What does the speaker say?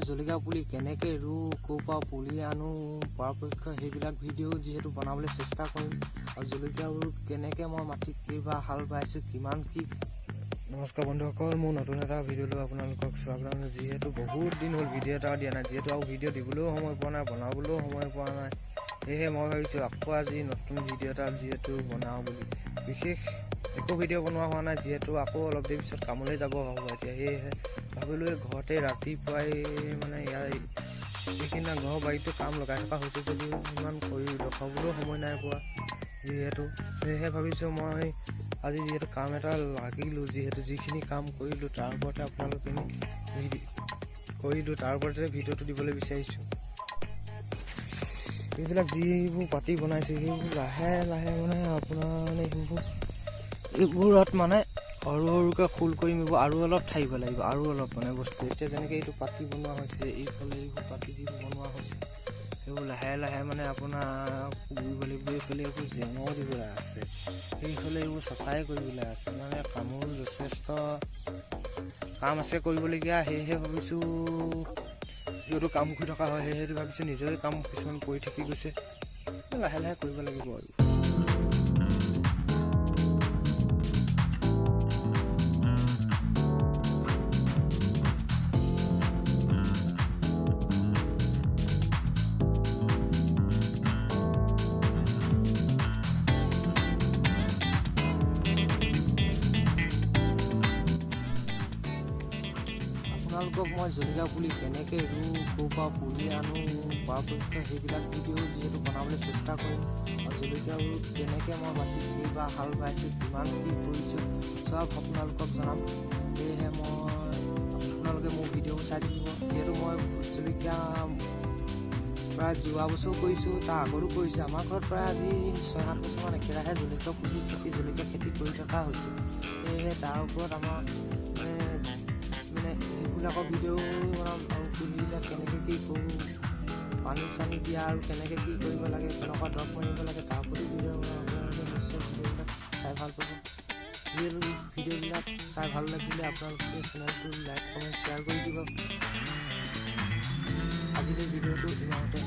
জলকীয়া পুলি কেনেকৈ ৰুওঁ, ক'ৰ পৰা পুলি আনো, পৰাপক্ষত সেইবিলাক ভিডিঅ' যিহেতু বনাবলৈ চেষ্টা কৰিম। আৰু জলকীয়াবোৰ কেনেকৈ মই মাটিত কেইবাৰ হাল বাইছোঁ, কিমান কি। নমস্কাৰ বন্ধুসকল, মোৰ নতুন এটা ভিডিঅ'লৈ আপোনালোকক স্বাগতম। যিহেতু বহুত দিন হ'ল ভিডিঅ' এটা দিয়া নাই, যিহেতু আৰু ভিডিঅ' দিবলৈও সময় পোৱা নাই, বনাবলৈও সময় পোৱা নাই। সেয়েহে মই ভাবিছোঁ আকৌ আজি নতুন ভিডিঅ' এটা যিহেতু বনাওঁ বুলি। বিশেষ একো ভিডিঅ' বনোৱা হোৱা নাই, যিহেতু আকৌ অলপ দেৰি পিছত কামলৈ যাব হ'ব এতিয়া। সেয়েহে ভাবিলোঁ ঘৰতে ৰাতিপুৱাই মানে ইয়াৰ এইখিনি ঘৰৰ বাৰীতো কাম লগাই থকা হৈছে যদিও ইমান কৰি দেখাবলৈও সময় নাই পোৱা যিহেতু। সেয়েহে ভাবিছোঁ মই আজি যিহেতু কাম এটা লাগিলোঁ, যিহেতু যিখিনি কাম কৰিলোঁ তাৰ ওপৰতে আপোনালোকখিনি তাৰ ওপৰতে ভিডিঅ'টো দিবলৈ বিচাৰিছোঁ। এইবিলাক যিবোৰ পাতি বনাইছে সেইবোৰ লাহে লাহে মানে আপোনাৰ মানে এইবোৰত মানে সৰু সৰুকৈ খোল কৰি মিব আৰু অলপ ঠাৰিব লাগিব, আৰু অলপ মানে বস্তু। এতিয়া যেনেকৈ এইটো পাতি বনোৱা হৈছে, এইফালে এইবোৰ পাতি যিবোৰ বনোৱা হৈছে সেইবোৰ লাহে লাহে মানে আপোনাৰ গুৰিব লাগিব। এইফালে এইবোৰ জেঙৰ দিবলৈ আছে, সেইফালে এইবোৰ চাফাই কৰিবলৈ আছে। মানে কামৰো যথেষ্ট কাম আছে কৰিবলগীয়া। সেয়েহে ভাবিছোঁ যিহেতু কাম কৰি থকা হয়, সেয়েহে ভাবিছোঁ নিজৰে কাম কিছুমান কৰি থাকি গৈছে, লাহে লাহে কৰিব লাগিব আৰু। আপোনালোকক মই জলকীয়া পুলি কেনেকৈ ৰুওঁ, ক'ৰ পৰা পুলি আনো, পৰাপক্ষত সেইবিলাক ভিডিঅ' যিহেতু বনাবলৈ চেষ্টা কৰিম। আৰু জলকীয়াবোৰ কেনেকৈ মই মাটিত কেইবাৰ হাল বাইছোঁ, কিমান কি কৰিছোঁ চব আপোনালোকক জনাম। সেয়েহে আপোনালোকে মোৰ ভিডিঅ'বোৰ চাই থাকিব। যিহেতু মই ভোট জলকীয়া প্ৰায় যোৱা বছৰো কৰিছোঁ, তাৰ আগতো কৰিছোঁ। আমাৰ ঘৰত প্ৰায় আজি 6-7 বছৰমান একেৰাহে জলকীয়া খেতি কৰি থকা হৈছে। সেয়েহে তাৰ ওপৰত আমাৰ এইবিলাকৰ ভিডিঅ' বনাম। আৰু পুলিবিলাক কেনেকৈ কি কৰোঁ, পানী চানী দিয়া আৰু কেনেকৈ কি কৰিব লাগে, কেনেকুৱা দৰৱ মাৰিব লাগে তাৰ প্ৰতি ভিডিঅ' বনাম। আপোনালোকে নিশ্চয় ভিডিঅ'বিলাক চাই ভাল পাব। ভিডিঅ'বিলাক চাই ভাল লাগিলে আপোনালোকে চেনেলটো লাইক, কমেণ্ট, শ্বেয়াৰ কৰি দিব। আজিলৈ ভিডিঅ'টো ইমানতে।